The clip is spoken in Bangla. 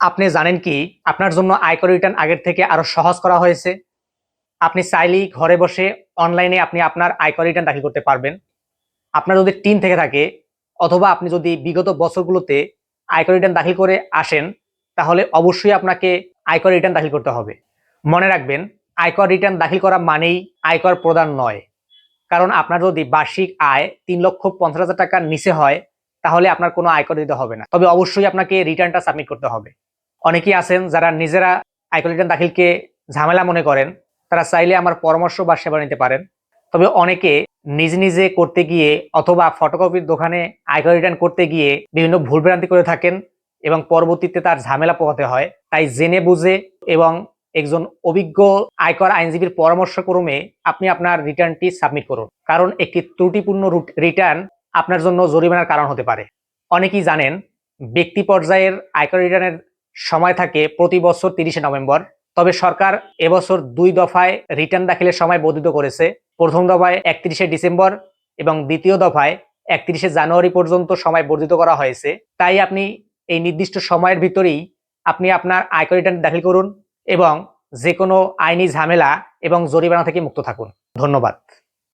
আপনি জানেন কি আপনার জন্য আয়কর রিটার্ন আগের থেকে আরো সহজ করা হয়েছে? আপনি চাইলেই ঘরে বসে অনলাইনে আপনি আপনার আয়কর রিটার্ন দাখিল করতে পারবেন। আপনার যদি টিন থেকে থাকে অথবা আপনি যদি বিগত বছরগুলোতে আয়কর রিটার্ন দাখিল করে আসেন, তাহলে অবশ্যই আপনাকে আয়কর রিটার্ন দাখিল করতে হবে। মনে রাখবেন, আয়কর রিটার্ন দাখিল করা মানেই আয়কর প্রদান নয়। কারণ আপনার যদি বার্ষিক আয় ৩,৫০,০০০ টাকার নিচে হয়, তাহলে আপনার কোনো আয়কর দিতে হবে না। তবে অবশ্যই আপনাকে রিটার্নটা সাবমিট করতে হবে। অনেকেই আছেন যারা নিজেরা আয়কর রিটার্ন দাখিলকে ঝামেলা মনে করেন, তারা চাইলে আমার পরামর্শ বা সেবা নিতে পারেন। তবে অনেকে নিজে নিজে করতে গিয়ে অথবা ফটোকপির দোকানে আয়কর রিটার্ন করতে গিয়ে বিভিন্ন ভুলভ্রান্তি করে থাকেন এবং পরবর্তীতে তার ঝামেলা পোহাতে হয়। তাই জেনে বুঝে এবং একজন অভিজ্ঞ আয়কর আইনজীবীর পরামর্শক্রমে আপনি আপনার রিটার্নটি সাবমিট করুন। কারণ একটি ত্রুটিপূর্ণ রিটার্ন আপনার জন্য জরিমানার কারণ হতে পারে। অনেকেই জানেন, ব্যক্তি পর্যায়ের আয়কর রিটার্নের সময় থাকে প্রতি বছর ৩০শে নভেম্বর। তবে সরকার এবছর ২ দফায় রিটার্ন দাখিলের সময় বর্ধিত করেছে। প্রথম দফায় ৩১শে ডিসেম্বর এবং দ্বিতীয় দফায় ৩১শে জানুয়ারি পর্যন্ত সময় বর্ধিত করা হয়েছে। তাই আপনি এই নির্দিষ্ট সময়ের ভিতরেই আপনি আপনার আয়কর রিটার্ন দাখিল করুন এবং যেকোনো আইনি ঝামেলা এবং জরিমানা থেকে মুক্ত থাকুন। ধন্যবাদ।